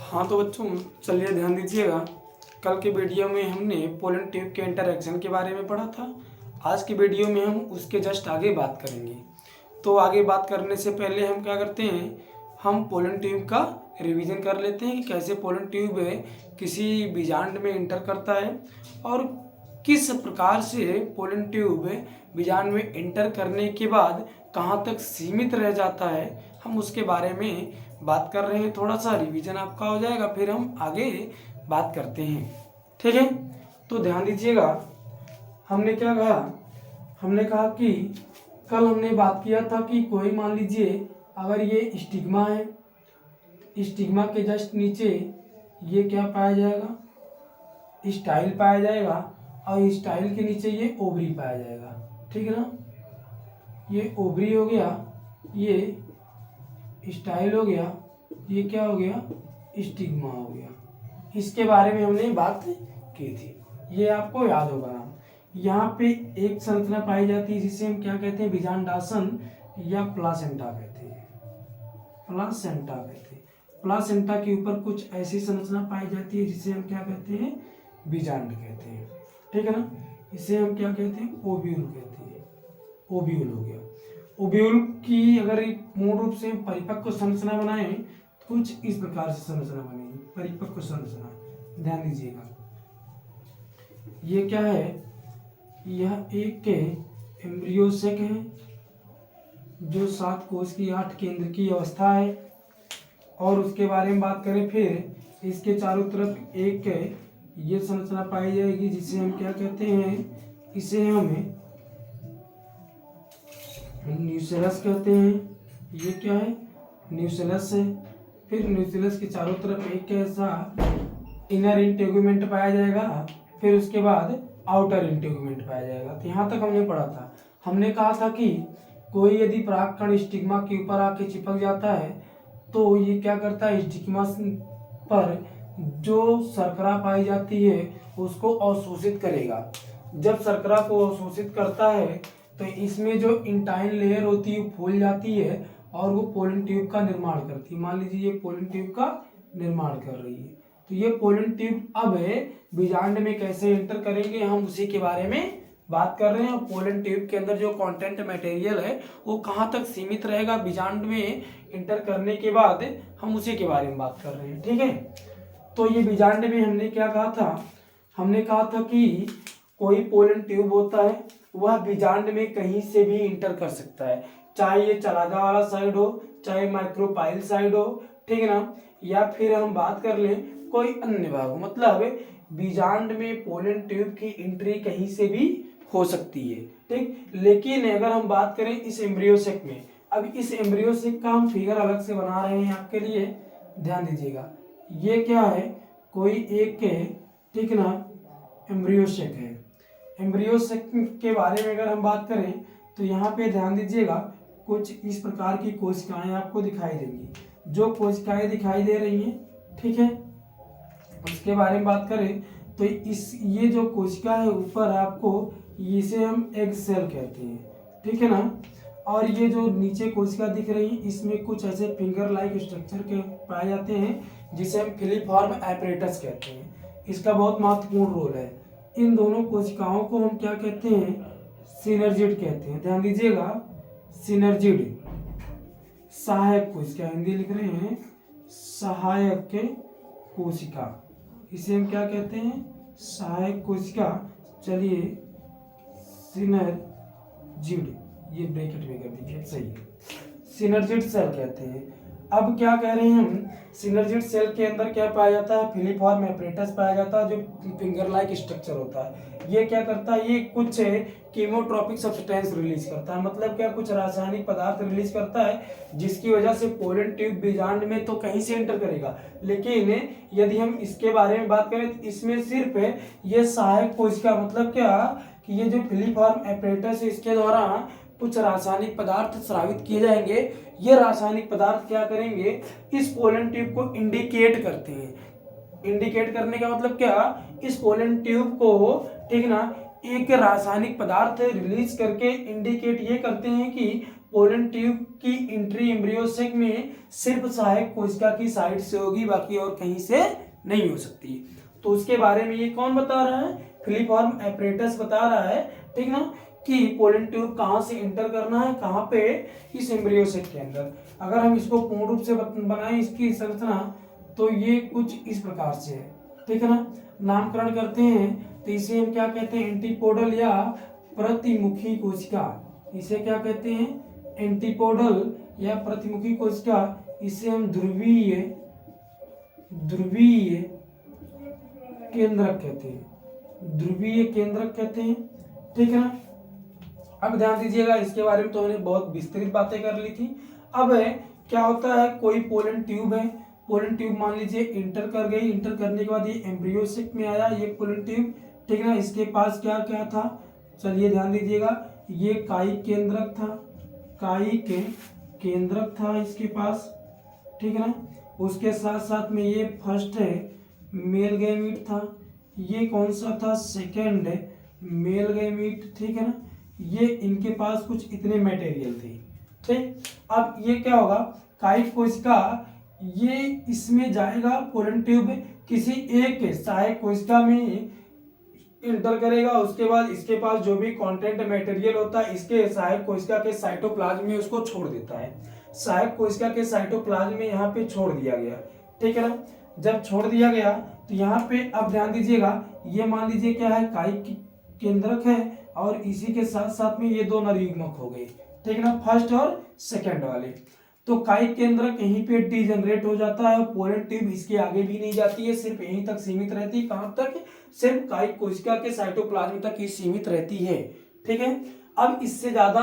हाँ तो बच्चों, चलिए ध्यान दीजिएगा। कल के वीडियो में हमने पोलन ट्यूब के इंटरैक्शन के बारे में पढ़ा था। आज की वीडियो में हम उसके जस्ट आगे बात करेंगे। तो आगे बात करने से पहले हम क्या करते हैं, हम पोलन ट्यूब का रिवीजन कर लेते हैं कि कैसे पोलन ट्यूब किसी बीजांड में इंटर करता है और किस प्रकार से पोलन ट्यूब बीजांड में इंटर करने के बाद कहाँ तक सीमित रह जाता है। हम उसके बारे में बात कर रहे हैं। थोड़ा सा रिवीजन आपका हो जाएगा, फिर हम आगे बात करते हैं। ठीक है, तो ध्यान दीजिएगा। हमने क्या कहा, हमने कहा कि कल हमने बात किया था कि कोई मान लीजिए अगर ये स्टिग्मा है, स्टिग्मा के जस्ट नीचे ये क्या पाया जाएगा, स्टाइल पाया जाएगा, और स्टाइल के नीचे ये ओवरी पाया जाएगा। ठीक है ना, ये ओवरी हो गया, ये स्टाइल हो गया, ये क्या हो गया, स्टिग्मा हो गया। इसके बारे में हमने बात की थी, ये आपको याद होगा ना। यहाँ पे एक संरचना पाई जाती है जिसे हम क्या कहते हैं, बीजांडासन या प्लासेंटा कहते हैं। प्लासेंटा कहते हैं। प्लासेंटा के ऊपर कुछ ऐसी संरचना पाई जाती है जिसे हम क्या कहते हैं, बीजांड कहते हैं। ठीक है ना, इसे हम क्या कहते हैं, ओव्यूल कहते हैं। ओव्यूल हो गया। ओव्यूल की अगर मूल रूप से परिपक्व संरचना बनाएं तो कुछ इस प्रकार से संरचना बनेगी, परिपक्व संरचना। ध्यान दीजिएगा, ये क्या है, यह एक एम्ब्रियोसेक है जो 7 कोश की 8 केंद्र की अवस्था है। और उसके बारे में बात करें, फिर इसके चारों तरफ एक ये संरचना पाई जाएगी जिसे हम क्या कहते हैं, इसे हम न्यूसेलस कहते हैं। ये क्या है, न्यूसेलस है। फिर न्यूसेलस के चारों तरफ एक ऐसा इनर इंटेगुमेंट पाया जाएगा, फिर उसके बाद आउटर इंटेगुमेंट पाया जाएगा। तो यहाँ तक हमने पढ़ा था। हमने कहा था कि कोई यदि परागकण स्टिग्मा के ऊपर आके चिपक जाता है तो ये क्या करता है, स्टिग्मा पर जो शर्करा पाई जाती है उसको अवशोषित करेगा। जब शर्करा को अवशोषित करता है तो इसमें जो इंटाइन लेयर होती है फूल जाती है और वो पोलन ट्यूब का निर्माण करती है। मान लीजिए ये पोलन ट्यूब का निर्माण कर रही है। तो ये पोलन ट्यूब अब बीजांड में कैसे एंटर करेंगे, हम उसी के बारे में बात कर रहे हैं। पोलन ट्यूब के अंदर जो कंटेंट मटेरियल है वो कहाँ तक सीमित रहेगा बीजांड में इंटर करने के बाद, हम उसी के बारे में बात कर रहे हैं। ठीक है, तो ये बीजांड में हमने क्या कहा था, हमने कहा था कि कोई पोलन ट्यूब होता है वह बीजांड में कहीं से भी इंटर कर सकता है, चाहे ये चलागा वाला साइड हो, चाहे माइक्रोपाइल साइड हो। ठीक है ना, या फिर हम बात कर लें कोई अन्य भाग हो, मतलब बीजांड में पोलन ट्यूब की एंट्री कहीं से भी हो सकती है। ठीक, लेकिन अगर हम बात करें इस एम्ब्रियोसेक में, अब इस एम्ब्रियोसेक का हम फिगर अलग से बना रहे हैं आपके लिए, ध्यान दीजिएगा। ये क्या है, कोई एक ठीक ना एम्ब्रियोसेक है। एम्ब्रियोसेक के बारे में अगर हम बात करें तो यहाँ पे ध्यान दीजिएगा, कुछ इस प्रकार की कोशिकाएं आपको दिखाई देंगी। जो कोशिकाएं दिखाई दे रही हैं, ठीक है, उसके बारे में बात करें तो ये जो कोशिका है ऊपर आपको, इसे हम एग सेल कहते हैं। ठीक है ना, और ये जो नीचे कोशिका दिख रही है इसमें कुछ ऐसे फिंगर लाइक स्ट्रक्चर के पाए जाते हैं जिसे हम फिलीफॉर्म एपरेटस कहते हैं। इसका बहुत महत्वपूर्ण रोल है। इन दोनों कोशिकाओं को हम क्या कहते हैं, सिनर्जिड कहते हैं। ध्यान दीजिएगा, सिनर्जिड सहायक कोशिका, हिंदी लिख रहे हैं सहायक कोशिका, इसे हम क्या कहते हैं, सहायक कोशिका। चलिए सिनर्जिड, ये ब्रैकेट में कर दीजिए, सही है, सिनर्जिड सेल कहते हैं। अब क्या कह रहे हैं हम, सिनर्जिड सेल के अंदर क्या पाया जाता है, फिलीफॉर्म एपरेटस पाया जाता है जो फिंगर लाइक स्ट्रक्चर होता है। ये क्या करता है, ये कुछ कीमोट्रोपिक सब्सटेंस रिलीज करता है, मतलब क्या, कुछ रासायनिक पदार्थ रिलीज करता है जिसकी वजह से पोलन ट्यूब बीजांड में तो कहीं से एंटर करेगा। लेकिन यदि हम इसके बारे में बात करें तो इसमें सिर्फ ये सहायक कोशिका, मतलब क्या कि ये जो फिलीफॉर्म एपरेटस है इसके द्वारा कुछ रासायनिक पदार्थ स्रावित किए जाएंगे। ये रासायनिक पदार्थ क्या करेंगे, इस पोलन ट्यूब को इंडिकेट करते हैं। इंडिकेट करने का मतलब क्या, इस पोलन ट्यूब को, ठीक ना, एक रासायनिक पदार्थ रिलीज करके इंडिकेट ये करते हैं कि पोलन ट्यूब की एंट्री एम्ब्रियो सेक में सिर्फ सहायक कोशिका की साइड से होगी, बाकी और कहीं से नहीं हो सकती। तो उसके बारे में ये कौन बता रहा है, फिलिफॉर्म एपरेटस बता रहा है, ठीक ना, कि पोलन ट्यूब कहाँ से एंटर करना है, कहाँ पे, इस एम्ब्रियो सेक के अंदर। अगर हम इसको पूर्ण रूप से बनाएं इसकी संरचना, तो ये कुछ इस प्रकार से है, ठीक है ना। नामकरण करते हैं तो इसे हम क्या कहते हैं, एंटीपोडल या प्रतिमुखी कोशिका। इसे क्या कहते हैं, एंटीपोडल या प्रतिमुखी कोशिका। इसे हम ध्रुवीय केंद्रक कहते हैं, ध्रुवीय केंद्रक कहते हैं, ठीक है ना। अब ध्यान दीजिएगा, इसके बारे में तो हमने बहुत विस्तृत बातें कर ली थी। अब क्या होता है, कोई पोलन ट्यूब है, पोलन ट्यूब मान लीजिए इंटर कर गई, इंटर करने के बाद ये एम्ब्रियो सेक में आया ये पोलन ट्यूब, ठीक है ना। इसके पास क्या क्या था, चलिए ध्यान दीजिएगा, ये कायिक केंद्रक था, कायिक केंद्रक था इसके पास, ठीक है ना। उसके साथ साथ में ये फर्स्ट मेल गैमीट था, ये कौन सा था, सेकेंड मेल गैमीट, ठीक है ना। ये इनके पास कुछ इतने मटेरियल थे, ठीक। अब ये क्या होगा, कायिक कोशिका ये इसमें जाएगा, पोलन ट्यूब किसी एक सहायक कोशिका में इंटर करेगा, उसके बाद इसके पास जो भी कंटेंट मटेरियल होता है इसके सहायक कोशिका के साइटोप्लाज्म में उसको छोड़ देता है। सहायक कोशिका के साइटोप्लाज्म में यहाँ पे छोड़ दिया गया, ठीक है ना। जब छोड़ दिया गया तो यहाँ पे अब ध्यान दीजिएगा, ये मान लीजिए क्या है, कायिक केंद्रक है, और इसी के साथ साथ में ये दो नरयुग्मक हो गए, ठीक है ना, फर्स्ट और सेकंड वाले। तो कायिक केंद्रक यहीं पे डिजनरेट हो जाता है, पोलन ट्यूब इसके आगे भी नहीं जाती है, सिर्फ यहीं तक सीमित रहती है। कहां तक, सिर्फ कायिक कोशिका के साइटोप्लाज्म तक ही सीमित रहती है, ठीक है। अब इससे ज्यादा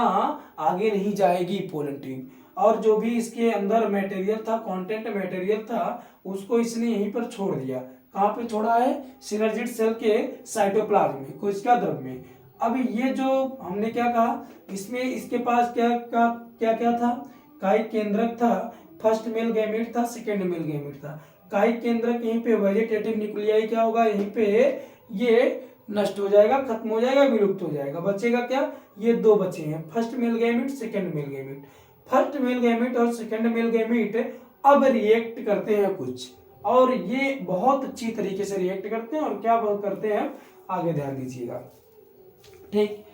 आगे नहीं जाएगी पोलन ट्यूब, और जो भी इसके अंदर मटेरियल था, कंटेंट मटेरियल था, उसको इसने यहीं पर छोड़ दिया। कहां पे छोड़ा है, सिनर्जिड सेल के साइटोप्लाज्म में, कोशिका द्रव में। अब ये जो हमने क्या कहा, इसमें इसके पास क्या क्या क्या था, कायिक केंद्रक था, फर्स्ट मेल गैमेट था, सेकेंड मेल गैमेट था। कायिक केंद्रक यहीं पे वेजिटेटिव न्यूक्लियाई क्या होगा, यहीं पे ये नष्ट हो जाएगा, खत्म हो जाएगा, विलुप्त हो जाएगा। बचेगा क्या, ये दो बचे हैं, first male gamete, second male gamete. First male gamete और सेकेंड मेल गैमेट अब रिएक्ट करते हैं कुछ, और ये बहुत अच्छी तरीके से रिएक्ट करते हैं, और क्या करते हैं आगे ध्यान दीजिएगा, ठीक।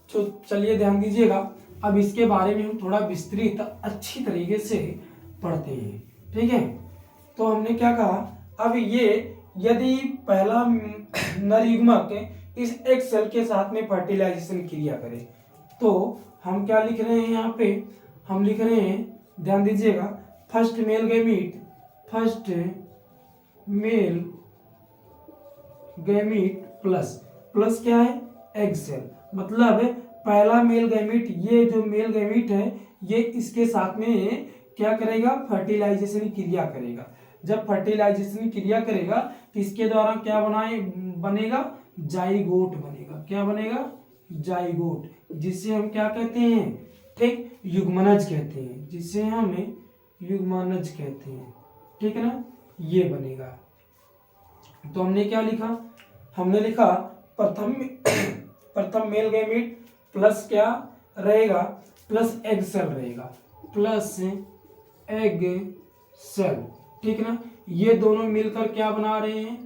तो चलिए ध्यान दीजिएगा, अब इसके बारे में हम थोड़ा विस्तृत अच्छी तरीके से पढ़ते हैं, ठीक है। तो हमने क्या कहा, अब ये यदि पहला नरयुग्मक इस एक सेल के साथ में फर्टिलाइजेशन क्रिया करे, तो हम क्या लिख रहे हैं यहाँ पे, हम लिख रहे हैं, ध्यान दीजिएगा, first male gamete, first male gamete plus, plus क्या है, एग सेल, मतलब पहला मेल गैमीट, ये जो मेल गैमीट है ये इसके साथ में क्या करेगा, फर्टिलाइजेशन क्रिया करेगा। जब फर्टिलाइजेशन क्रिया करेगा तो इसके द्वारा क्या बनेगा, जाइगोट बनेगा। क्या बनेगा, जाइगोट, जिसे हम क्या कहते हैं, ठीक, युग्मनज कहते हैं, जिसे हम युग्मनज कहते हैं, ठीक है ना, ये बनेगा। तो हमने क्या लिखा, हमने लिखा प्रथम मेल गैमीट प्लस क्या रहेगा, प्लस एग सेल रहेगा, प्लस एग सेल, ठीक है ना। ये दोनों मिलकर क्या बना रहे हैं,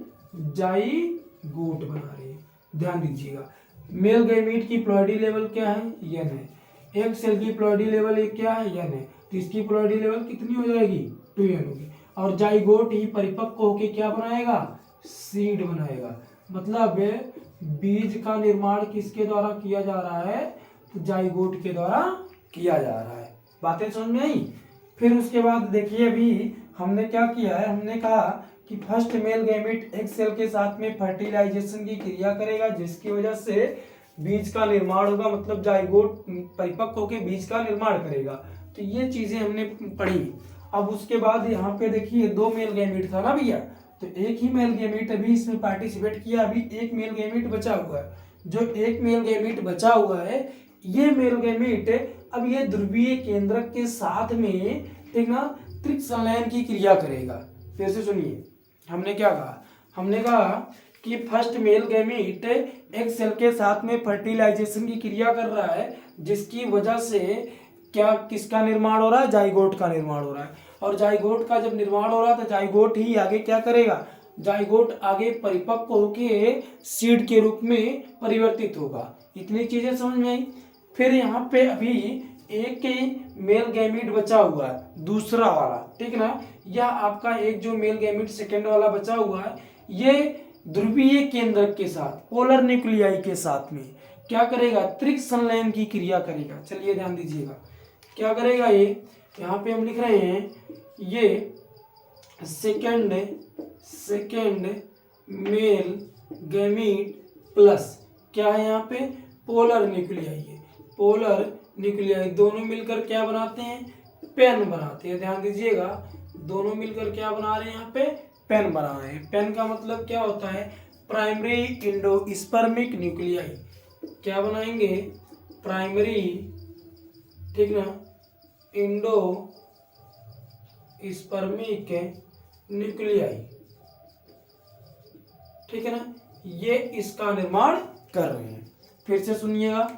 जाइगोट बना रहे हैं। ध्यान दीजिएगा, मेल गैमीट की प्लॉइडी लेवल क्या है, n है, एग सेल की प्लॉइडी लेवल क्या है, n है, तो इसकी प्लॉइडी लेवल कितनी हो जाएगी, 2n होगी। और जाइगोट ही परिपक्व होके क्या बनाएगा, सीड बनाएगा। मतलब बीज का निर्माण किसके द्वारा किया जा रहा है, तो जाइगोट के द्वारा किया जा रहा है। बातें समझ में आई। फिर उसके बाद देखिए, अभी हमने क्या किया है, हमने कहा कि फर्स्ट मेल गैमेट एक सेल के साथ में फर्टिलाइजेशन की क्रिया करेगा, जिसकी वजह से बीज का निर्माण होगा, मतलब जाइगोट परिपक्व होकर बीज का निर्माण करेगा। तो ये चीजें हमने पढ़ी। अब उसके बाद यहाँ पे देखिए, दो मेल गैमेट था ना भैया, तो एक ही मेल गैमेट अभी इसमें पार्टिसिपेट किया, अभी एक मेल गैमेट बचा हुआ है। जो एक मेल गैमेट बचा हुआ है, ये मेल गैमेट अब ये ध्रुवीय केंद्रक के साथ में, ठीक ना, त्रिक संलयन की क्रिया करेगा। फिर से सुनिए, हमने क्या कहा, हमने कहा कि फर्स्ट मेल गैमेट एक सेल के साथ में फर्टिलाइजेशन की क्रिया कर रहा है, जिसकी वजह से क्या किसका निर्माण हो रहा है, जाइगोट का निर्माण हो रहा है। और जाइगोट का जब निर्माण हो रहा है तो जाइगोट ही आगे क्या करेगा, जाइगोट आगे परिपक्व होके सीड के रूप में परिवर्तित होगा। इतनी चीजें समझ में आई। फिर यहाँ पे अभी एक मेल गैमीट बचा हुआ है, दूसरा वाला, ठीक ना। यह आपका एक जो मेल गैमीट सेकेंड वाला बचा हुआ है, ये ध्रुवीय केंद्रक के साथ, पोलर न्यूक्लियाई के साथ में क्या करेगा, त्रिक संलयन की क्रिया करेगा। चलिए ध्यान दीजिएगा क्या करेगा ये, यहाँ पे हम लिख रहे हैं ये सेकेंड मेल गैमीट प्लस क्या है यहाँ पे, पोलर न्यूक्लियाई है। पोलर न्यूक्लियाई दोनों मिलकर क्या बनाते हैं, पेन बनाते हैं। ध्यान दीजिएगा, दोनों मिलकर क्या बना रहे हैं, यहाँ पे पेन बना रहे हैं। पेन का मतलब क्या होता है, प्राइमरी इंडोस्पर्मिक न्यूक्लियाई। क्या बनाएंगे, प्राइमरी, ठीक ना, इंडोस्पर्मिक न्यूक्लियाई, ठीक है ना, ये इसका निर्माण कर रहे हैं। फिर से सुनिएगा,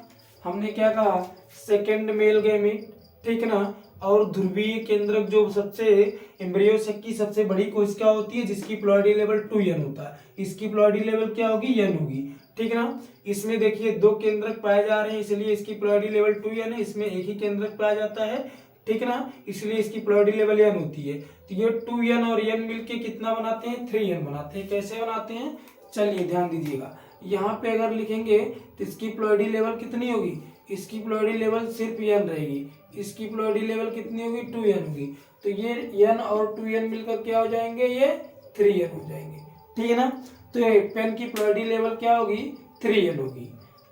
हमने क्या कहा, सेकेंड मेल गैमीट, ठीक ना, और ध्रुवीय केंद्रक जो सबसे एम्ब्रियो की सबसे बड़ी कोशिका होती है जिसकी प्लॉइडी लेवल 2n होता है, इसकी प्लॉइडी लेवल क्या होगी, n होगी, ठीक ना। इसमें देखिए दो केंद्रक पाए जा रहे हैं इसलिए इसकी प्लॉइडी लेवल 2n है, इसमें एक ही केंद्रक पाया जाता है, ठीक ना, इसलिए इसकी प्लॉइडी लेवल n होती है। तो ये 2n और n मिलके कितना बनाते हैं, 3n बनाते हैं। कैसे बनाते हैं, चलिए ध्यान दीजिएगा, यहाँ पे अगर लिखेंगे तो इसकी प्लॉइडी लेवल कितनी होगी, इसकी प्लॉइडी लेवल सिर्फ n रहेगी, इसकी प्लॉइडी लेवल कितनी होगी, 2n होगी। तो ये n और 2n मिलकर क्या हो जाएंगे, ये 3n हो जाएंगे, ठीक है ना। तो ये पेन की प्लॉइडी लेवल क्या होगी, 3n होगी।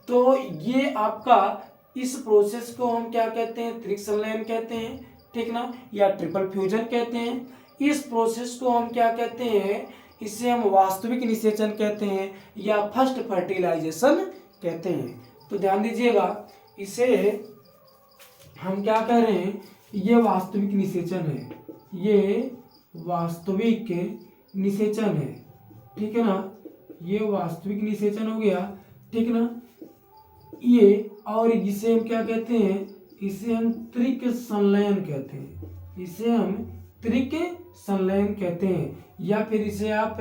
तो ये आपका इस प्रोसेस को हम क्या कहते हैं, त्रिक संलयन कहते हैं, ठीक ना, या ट्रिपल फ्यूजन कहते हैं। इस प्रोसेस को हम क्या कहते हैं, इसे हम वास्तविक निषेचन कहते हैं या फर्स्ट फर्टिलाइजेशन कहते हैं। तो ध्यान दीजिएगा, इसे हम क्या कह रहे हैं, ये वास्तविक निषेचन है, ये वास्तविक निषेचन है, ठीक है ना, ये वास्तविक निषेचन हो गया, ठीक ना। ये और इसे हम क्या कहते हैं, इसे हम त्रिक संलयन कहते हैं, इसे हम त्रिक संलयन कहते हैं, या फिर इसे आप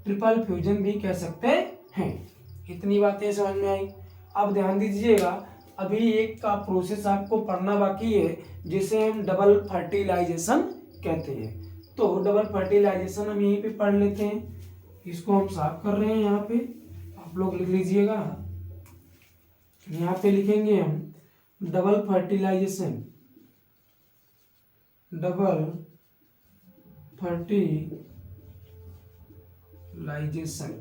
ट्रिपल फ्यूजन भी कह सकते हैं। इतनी बातें समझ में आई। अब ध्यान दीजिएगा, अभी एक का प्रोसेस आपको पढ़ना बाकी है जिसे हम डबल फर्टिलाइजेशन कहते हैं। तो डबल फर्टिलाइजेशन हम यहीं पे पढ़ लेते हैं, इसको हम साफ कर रहे हैं, यहाँ पे आप लोग लिख लीजिएगा, यहाँ पे लिखेंगे हम double fertilization, double fertilization.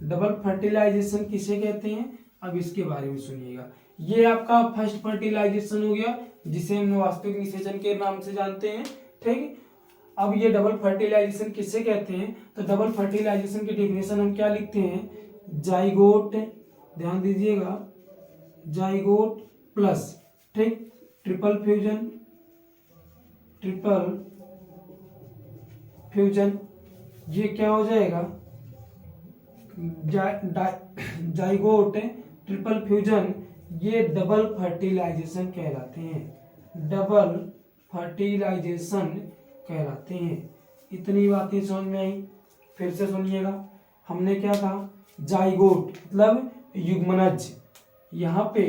Double fertilization किसे कहते हैं, अब इसके बारे में सुनिएगा। ये आपका फर्स्ट फर्टिलाइजेशन हो गया जिसे हम वास्तविक निषेचन के नाम से जानते हैं, ठीक। अब ये डबल फर्टिलाइजेशन किसे कहते हैं, तो डबल फर्टिलाइजेशन की डेफिनेशन हम क्या लिखते हैं, जाइगोट, ध्यान दीजिएगा, जाइगोट प्लस, ठीक, ट्रिपल फ्यूजन, ट्रिपल फ्यूजन, ये क्या हो जाएगा, जाइगोट ट्रिपल फ्यूजन, ये डबल फर्टिलाइजेशन कहलाते हैं, डबल फर्टिलाइजेशन कहलाते हैं। इतनी बातें समझ में आई। फिर से सुनिएगा, हमने क्या कहा, जाइगोट मतलब युग्मनज, यहाँ पे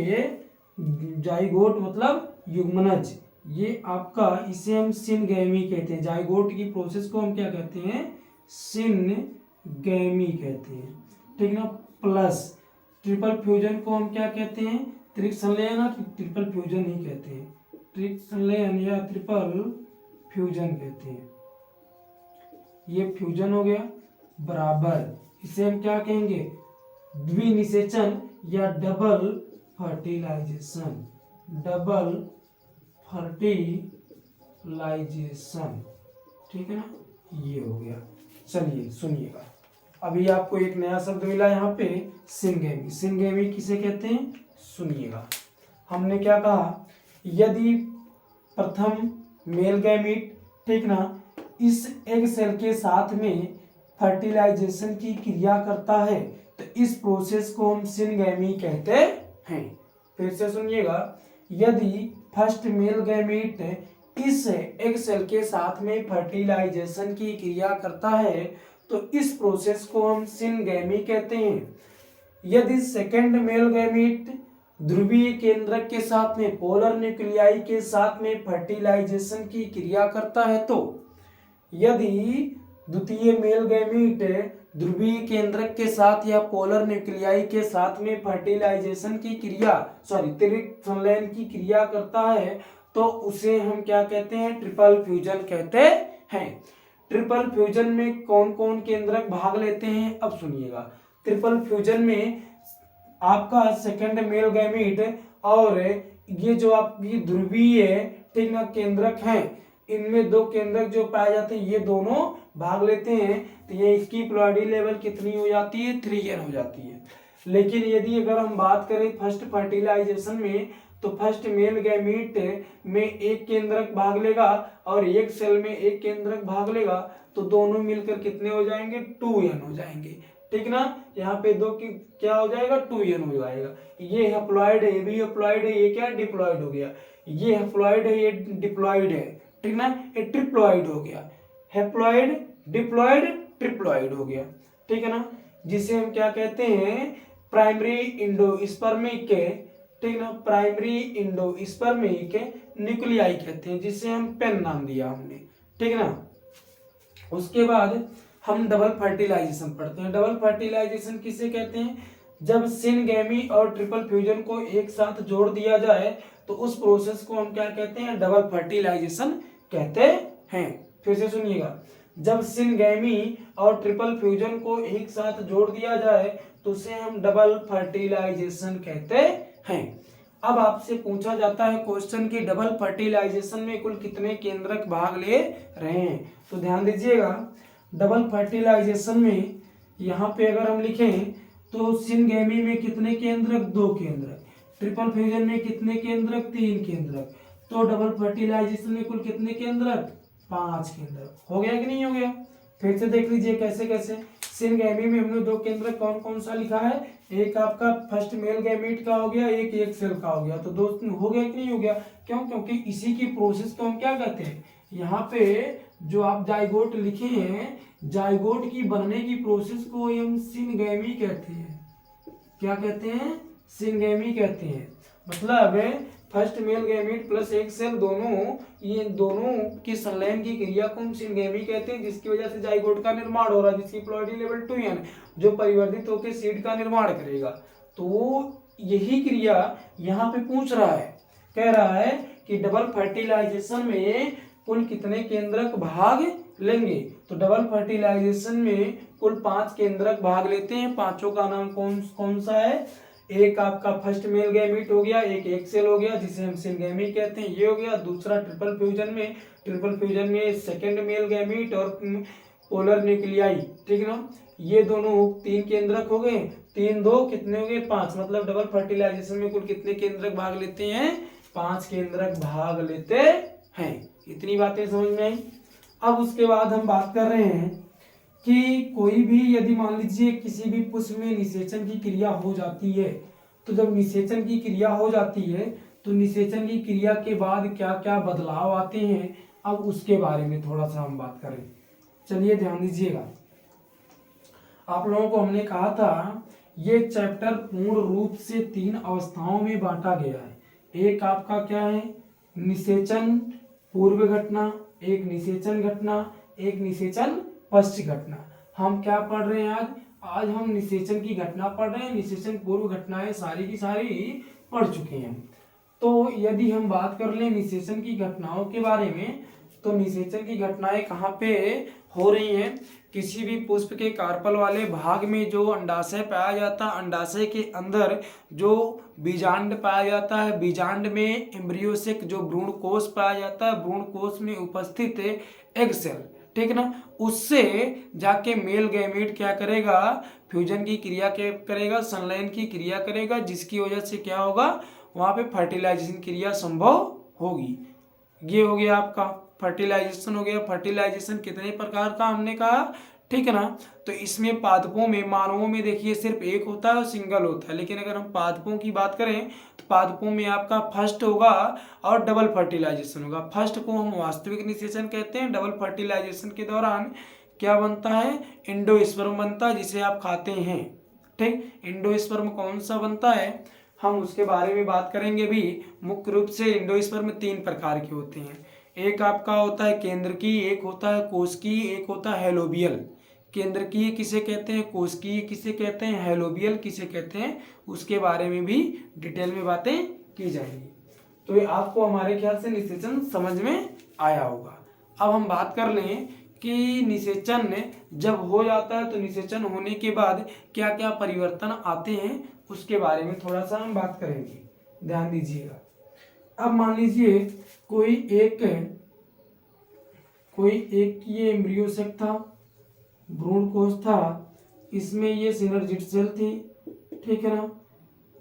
जाइगोट मतलब युग्मनज, ये आपका, इसे हम सिनगैमी कहते हैं। जाइगोट की प्रोसेस को हम क्या कहते हैं, सिनगैमी कहते हैं, ठीक ना। प्लस ट्रिपल फ्यूजन को हम क्या कहते हैं, त्रिक संलयन, ट्रिपल फ्यूजन ही कहते हैं, त्रिक संलयन या ट्रिपल फ्यूजन कहते हैं। ये फ्यूजन हो गया, बराबर इसे हम क्या कहेंगे, द्विनिषेचन या डबल फर्टिलाइजेशन, डबल फर्टिलाइजेशन, ठीक है ना, ये हो गया। चलिए सुनिएगा, अभी आपको एक नया शब्द मिला यहाँ पे, सिनगैमी। सिनगैमी किसे कहते हैं, सुनिएगा। हमने क्या कहा, यदि प्रथम मेल गैमीट, ठीक ना, इस एग सेल के साथ में फर्टिलाइजेशन की क्रिया करता है तो इस प्रोसेस को हम सिनगैमी कहते हैं। फिर से सुनिएगा, यदि फर्स्ट मेल गैमीट इस एग सेल के साथ में फर्टिलाइजेशन की क्रिया करता है तो इस प्रोसेस को हम सिनगैमी कहते हैं। यदि सेकंड मेल गैमीट ध्रुवीय केंद्रक के साथ में पोलर न्यूक्लियाई के साथ में फर्टिलाइजेशन की क्रिया करता है तो यदि द्वितीय मेल गैमीट ध्रुवीय केंद्रक के साथ या पोलर न्यूक्लियाई के साथ में फर्टिलाइजेशन की क्रिया त्रिक संलयन की क्रिया करता है तो उसे हम क्या कहते हैं, ट्रिपल फ्यूजन कहते हैं। ट्रिपल फ्यूजन में कौन कौन केंद्रक भाग लेते हैं, अब सुनिएगा। ट्रिपल फ्यूजन में आपका सेकंड मेल गैमीट और ये जो आपकी ध्रुवीय ठीक ना केंद्रक हैं, इनमें दो केंद्रक जो पाए जाते हैं ये दोनों भाग लेते हैं तो ये इसकी प्लॉइडी लेवल कितनी हो जाती है, 3n हो जाती है। लेकिन यदि अगर हम बात करें फर्स्ट फर्टिलाइजेशन में तो फर्स्ट मेल गैमीट में एक केंद्रक भाग लेगा और एक सेल में एक केंद्रक भाग लेगा तो दोनों मिलकर कितने हो जाएंगे, 2n हो जाएंगे, ठीक ना। यहाँ पे दो की क्या हो जाएगा, 2n हो जाएगा। ये हैप्लॉइड है, ये भी हैप्लॉइड है, ये क्या डिप्लॉइड हो गया, ये हैप्लॉइड है, ये डिप्लॉइड है, ठीक ना। ये ट्रिप्लॉइड हो गया, हैप्लॉइड डिप्लॉइड ट्रिप्लॉइड हो गया, ठीक है ना। जिसे हम क्या कहते हैं, प्राइमरी इंडोस्पर्मिक, ठीक ना, प्राइमरी इंडोस्पर्मिक न्यूक्लियाई कहते हैं, जिसे हम पेन नाम दिया हमने, ठीक ना। उसके बाद हम डबल फर्टिलाइजेशन पढ़ते हैं। डबल फर्टिलाइजेशन किसे कहते हैं, जब सिनगैमी और ट्रिपल फ्यूजन को एक साथ जोड़ दिया जाए तो उस प्रोसेस को हम क्या कहते हैं, डबल फर्टिलाइजेशन कहते हैं। फिर से सुनिएगा, जब सिनगैमी और ट्रिपल फ्यूजन को एक साथ जोड़ दिया जाए तो उसे हम डबल फर्टिलाइजेशन कहते हैं। अब आपसे पूछा जाता है क्वेश्चन की डबल फर्टिलाइजेशन में कुल कितने केंद्रक भाग ले रहे हैं, तो ध्यान दीजिएगा। डबल फर्टिलाइजेशन में यहाँ पे अगर हम लिखें तो सिनगैमी में कितने केंद्रक, 2 केंद्रक, ट्रिपल फ्यूजन में कितने केंद्रक, 3 केंद्रक, तो डबल फर्टिलाइजेशन में कुल कितने केंद्रक, 5 केंद्रक। हो गया कि नहीं हो गया, फिर से देख लीजिए कैसे कैसे। सिनगैमी में हमने 2 केंद्रक कौन कौन सा लिखा है, एक आपका फर्स्ट मेल गैमीट का हो गया, एक सेल का हो गया, तो 2 हो गया कि नहीं हो गया, क्यों, क्योंकि इसी की प्रोसेस को हम क्या कहते हैं, यहाँ पे जो आप जाइगोट लिखे हैं, जाइगोट की बनने की प्रोसेस को हम सिनगैमी कहते हैं। क्या कहते हैं, सिनगैमी कहते हैं। मतलब फर्स्ट मेल गैमीट प्लस एक सेल दोनों, ये दोनों की संलयन की क्रिया को हम सिनगैमी कहते हैं, जिसकी वजह से जाइगोट का निर्माण हो रहा है, जिसकी प्लॉइडी लेवल 2n जो परिवर्तित होकर सीड का निर्माण करेगा। तो यही क्रिया यहाँ पे पूछ रहा है, कह रहा है कि डबल फर्टिलाइजेशन में कुल कितने केंद्रक भाग लेंगे, तो डबल फर्टिलाइजेशन में कुल 5 केंद्रक भाग लेते हैं। पांचों का नाम कौन कौन सा है, एक आपका फर्स्ट मेल गैमीट हो गया, एक सेल हो गया जिसे हम सिनगैमी कहते हैं, ये हो गया। दूसरा ट्रिपल फ्यूजन में सेकंड मेल गैमीट और पोलर न्यूक्लियाई, ठीक ना, ये दोनों 3 केंद्रक हो गए, 3 2 कितने हो गए, 5। मतलब डबल फर्टिलाइजेशन में कुल कितने केंद्रक भाग लेते हैं, 5 केंद्रक भाग लेते हैं। इतनी बातें समझ में आई। अब उसके बाद हम बात कर रहे हैं कि कोई भी यदि मान लीजिए किसी भी पुष्प में निषेचन की क्रिया हो जाती है, तो जब निषेचन की क्रिया हो जाती है तो निषेचन की क्रिया के बाद क्या क्या बदलाव आते हैं, अब उसके बारे में थोड़ा सा हम बात करें। चलिए ध्यान दीजिएगा, आप लोगों को हमने कहा था ये चैप्टर पूर्ण रूप से 3 अवस्थाओं में बांटा गया है। एक आपका क्या है, निषेचन पूर्व घटना, एक निषेचन घटना, एक निषेचन पश्च घटना। हम क्या पढ़ रहे हैं आज हम निषेचन की घटना पढ़ रहे हैं, निषेचन पूर्व घटनाएं सारी की सारी पढ़ चुके हैं। तो यदि हम बात कर लें निषेचन की घटनाओं के बारे में, तो निषेचन की घटनाएं कहाँ पे हो रही हैं, किसी भी पुष्प के कार्पल वाले भाग में जो अंडाशय पाया जाता है, अंडाशय के अंदर जो बीजांड पाया जाता है, बीजांड में एम्ब्रियो से जो भ्रूण कोष पाया जाता है, भ्रूण कोष में उपस्थित एग सेल, ठीक ना, उससे जाके मेल गैमीट क्या करेगा, फ्यूजन की क्रिया करेगा, संलयन की क्रिया करेगा, जिसकी वजह से क्या होगा, वहां पे फर्टिलाइजेशन क्रिया संभव होगी। ये हो गया आपका फर्टिलाइजेशन हो गया। फर्टिलाइजेशन कितने प्रकार का हमने कहा, ठीक है ना। तो इसमें पादपों में, मानवों में देखिए सिर्फ एक होता है और सिंगल होता है, लेकिन अगर हम पादपों की बात करें तो पादपों में आपका फर्स्ट होगा और डबल फर्टिलाइजेशन होगा। फर्स्ट को हम वास्तविक निषेचन कहते हैं। डबल फर्टिलाइजेशन के दौरान क्या बनता है, एंडोस्पर्म बनता है जिसे आप खाते हैं। ठीक, एंडोस्पर्म कौन सा बनता है हम उसके बारे में बात करेंगे भी। मुख्य रूप से एंडोस्पर्म 3 प्रकार के होते हैं। एक आपका होता है केंद्रकीय, एक होता है कोशिकीय, एक होता है हेलोबियल। केंद्रकीय किसे कहते हैं, कोशिकीय किसे कहते हैं, हेलोबियल किसे कहते हैं, उसके बारे में भी डिटेल में बातें की जाएंगी। तो ये आपको हमारे ख्याल से निषेचन समझ में आया होगा। अब हम बात कर लें कि निषेचन जब हो जाता है तो निषेचन होने के बाद क्या क्या परिवर्तन आते हैं उसके बारे में थोड़ा सा हम बात करेंगे, ध्यान दीजिएगा। अब मान लीजिए कोई एक ये एम्ब्रियो सेक था, भ्रूण कोश था, इसमें ये सिनर्जिड सेल थी, ठीक है ना।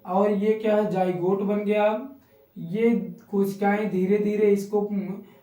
और ये क्या है, जाइगोट बन गया। ये कोशिकाएं धीरे धीरे इसको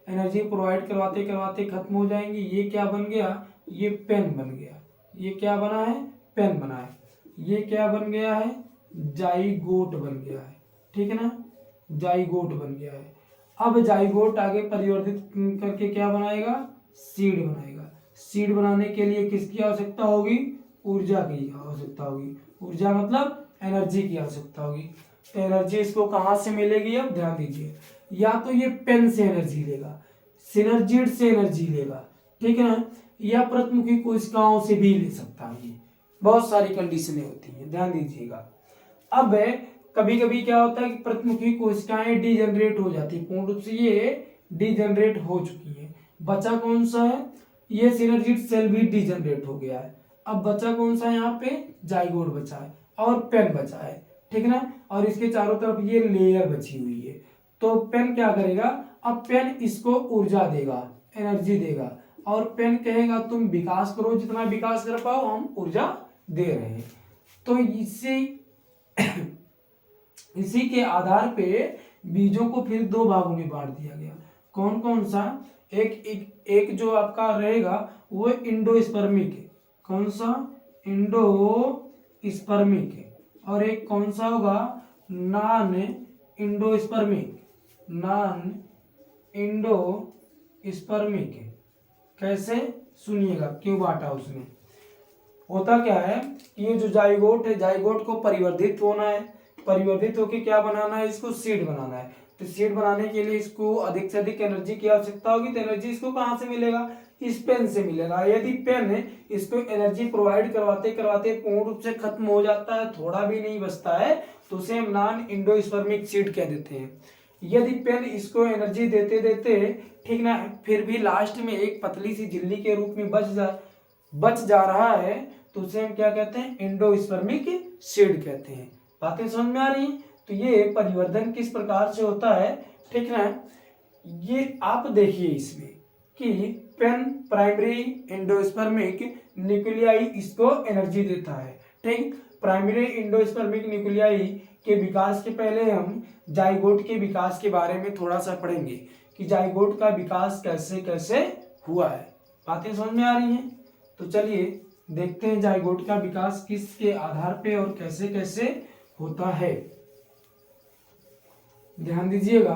एनर्जी प्रोवाइड करवाते करवाते खत्म हो जाएंगी। ये क्या बन गया, ये पेन बन गया। ये क्या बना है, पेन बना है। ये क्या बन गया है, जाइगोट बन गया है, ठीक है ना, जाइगोट बन गया है। अब जाइगोट आगे परिवर्तित करके क्या बनाएगा, सीड बनाएगा। सीड बनाने के लिए किसकी आवश्यकता होगी, ऊर्जा की आवश्यकता होगी। ऊर्जा मतलब एनर्जी की आवश्यकता होगी। तो एनर्जी इसको कहाँ से मिलेगी, अब ध्यान दीजिए। या तो ये पेन से एनर्जी लेगा, सिनर्जिड से एनर्जी लेगा, ठीक है ना, या प्रतिमुखी कोशिकाओं से भी ले सकता है। ये बहुत सारी कंडीशनें होती हैं, ध्यान दीजिएगा। अब कभी कभी क्या होता है कि प्रतिमुखी कोशिकाएं डीजनरेट हो जाती है, पूर्ण रूप से ये डीजनरेट हो चुकी है। बचा कौन सा है, ये सिनर्जिड सेल भी डीजनरेट हो गया है। अब बचा कौन सा है, यहाँ पे जाइगोट बचा है और पेन बचा है, ठीक है ना। और इसके चारों तरफ ये लेयर बची हुई है। तो पेन क्या करेगा, अब पेन इसको ऊर्जा देगा, एनर्जी देगा, और पेन कहेगा तुम विकास करो, जितना विकास कर पाओ हम ऊर्जा दे रहे हैं। तो इसी के आधार पे बीजों को फिर 2 भागों में बांट दिया गया। कौन कौन सा, एक जो आपका रहेगा वो इंडोस्पर्मिक है। कौन सा, इंडोस्पर्मिक है। और एक कौन सा होगा, नॉन इंडोस्पर्मिक। नॉन इंडोस्पर्मिक है। कैसे, सुनिएगा क्यों बांटा उसने। होता क्या है कि ये जो जाइगोट है, जाइगोट को परिवर्धित होना है, परिवर्धित होकर क्या बनाना है, इसको सीड बनाना है। तो सीड बनाने के लिए इसको अधिक से अधिक एनर्जी की आवश्यकता होगी। तो एनर्जी इसको कहाँ से मिलेगा, इस पेन से मिलेगा। यदि पेन इसको एनर्जी प्रोवाइड करवाते करवाते पूर्ण रूप से खत्म हो जाता है, थोड़ा भी नहीं बचता है, तो उसे हम नॉन इंडोस्पर्मिक सीड कह देते हैं। यदि पेन इसको एनर्जी देते देते, ठीक ना, फिर भी लास्ट में एक पतली सी झिल्ली के रूप में बच जा रहा है, तो उसे हम क्या कहते हैं, इंडोस्पर्मिक सीड कहते हैं। बातें समझ में आ रही हैं। तो ये परिवर्धन किस प्रकार से होता है, ठीक ना। ये आप देखिए इसमें कि पेन प्राइमरी इंडोस्पर्मिक न्यूक्लियाई इसको एनर्जी देता है, ठीक। प्राइमरी इंडोस्पर्मिक न्यूक्लियाई के विकास के पहले हम जाइगोट के विकास के बारे में थोड़ा सा पढ़ेंगे कि जाइगोट का विकास कैसे कैसे हुआ है। बातें समझ में आ रही हैं। तो चलिए देखते हैं जाइगोट का विकास किसके आधार पे और कैसे कैसे होता है। ध्यान दीजिएगा।